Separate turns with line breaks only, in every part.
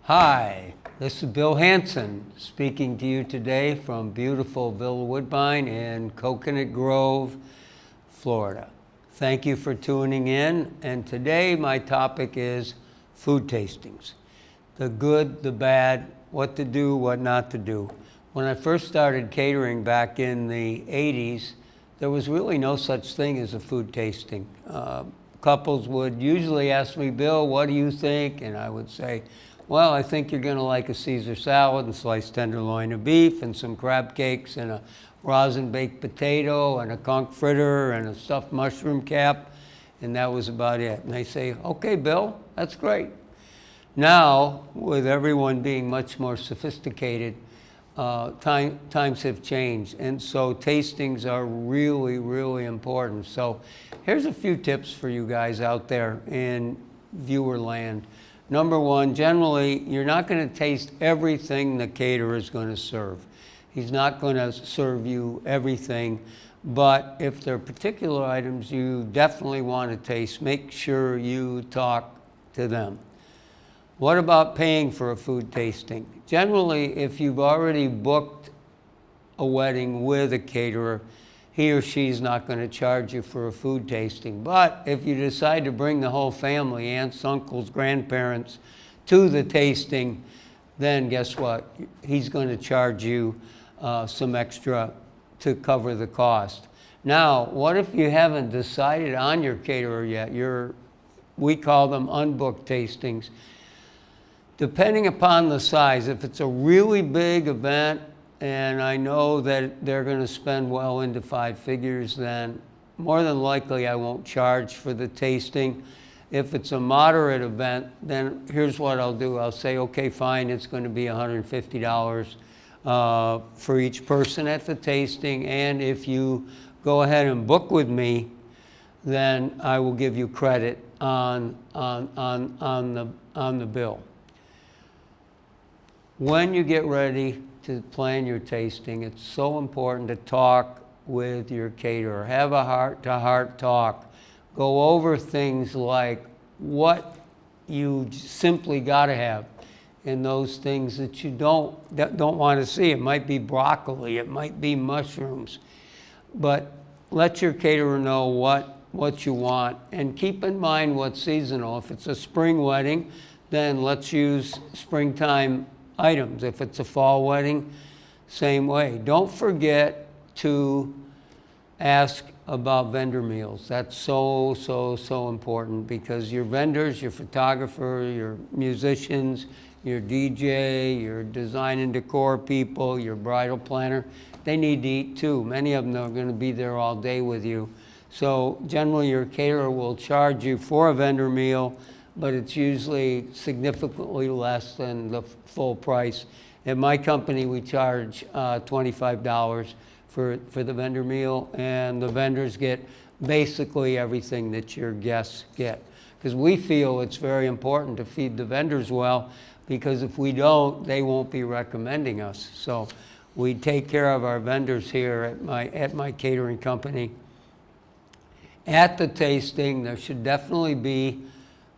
Hi, this is Bill Hansen speaking to you today from beautiful Villa Woodbine in Coconut Grove, Florida. Thank you for tuning in, and today my topic is food tastings. The good, the bad, what to do, what not to do. When I first started catering back in the 80s, there was really no such thing as a food tasting. Couples would usually ask me, Bill, what do you think? And I would say, well, I think you're going to like a Caesar salad and sliced tenderloin of beef and some crab cakes and a rosin baked potato and a conch fritter and a stuffed mushroom cap, and that was about it. And they say, okay, Bill, that's great. Now, with everyone being much more sophisticated, times have changed, and so tastings are really, really important. So here's a few tips for you guys out there in viewer land. Number one, generally, you're not going to taste everything the caterer is going to serve. He's not going to serve you everything, but if there are particular items you definitely want to taste, make sure you talk to them. What about paying for a food tasting? Generally, if you've already booked a wedding with a caterer, he or she's not going to charge you for a food tasting. But if you decide to bring the whole family, aunts, uncles, grandparents, to the tasting, then guess what? He's going to charge you some extra to cover the cost. Now, what if you haven't decided on your caterer yet? We call them unbooked tastings. Depending upon the size, if it's a really big event, and I know that they're going to spend well into 5 figures, then more than likely I won't charge for the tasting. If it's a moderate event, then here's what I'll do. I'll say, okay, fine, it's going to be $150 for each person at the tasting, and if you go ahead and book with me, then I will give you credit on the bill. When you get ready to plan your tasting, it's so important to talk with your caterer. Have a heart-to-heart talk. Go over things like what you simply got to have and those things that you don't want to see. It might be broccoli, it might be mushrooms, but let your caterer know what you want, and keep in mind what's seasonal. If it's a spring wedding, then let's use springtime items. If it's a fall wedding, same way. Don't forget to ask about vendor meals. That's so important, because your vendors, your photographer, your musicians, your DJ, your design and decor people, your bridal planner, they need to eat too. Many of them are going to be there all day with you. So generally your caterer will charge you for a vendor meal, but it's usually significantly less than the full price. At my company, we charge $25 for the vendor meal, and the vendors get basically everything that your guests get. Because we feel it's very important to feed the vendors well, because if we don't, they won't be recommending us. So we take care of our vendors here at my catering company. At the tasting, there should definitely be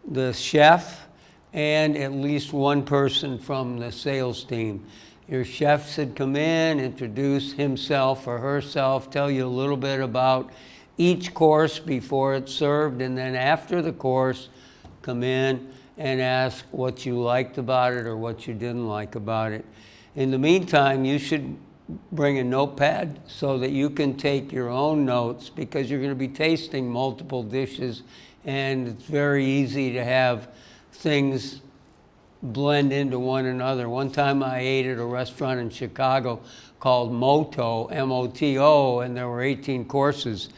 the chef and at least one person from the sales team. Your chef should come in, introduce himself or herself, tell you a little bit about each course before it's served, and then after the course, come in and ask what you liked about it or what you didn't like about it. In the meantime, you should bring a notepad so that you can take your own notes, because you're going to be tasting multiple dishes, and it's very easy to have things blend into one another. One time I ate at a restaurant in Chicago called Moto, M-O-T-O, and there were 18 courses.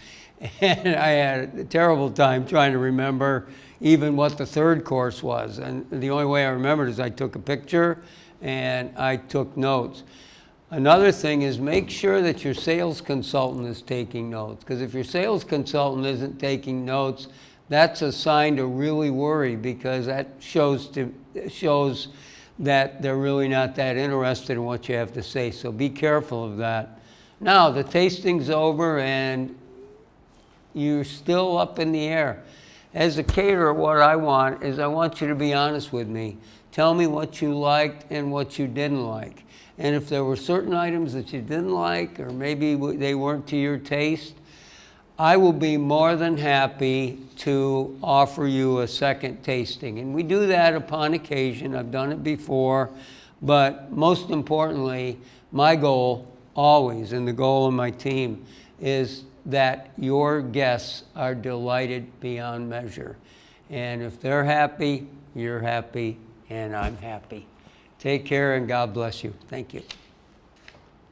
And I had a terrible time trying to remember even what the third course was. And the only way I remembered is I took a picture and I took notes. Another thing is, make sure that your sales consultant is taking notes, because if your sales consultant isn't taking notes, that's a sign to really worry, because that shows that they're really not that interested in what you have to say. So be careful of that. Now, the tasting's over and you're still up in the air. As a caterer, what I want is I want you to be honest with me. Tell me what you liked and what you didn't like. And if there were certain items that you didn't like, or maybe they weren't to your taste, I will be more than happy to offer you a second tasting. And we do that upon occasion. I've done it before. But most importantly, my goal always, and the goal of my team, is that your guests are delighted beyond measure. And if they're happy, you're happy, and I'm happy. Take care, and God bless you. Thank you.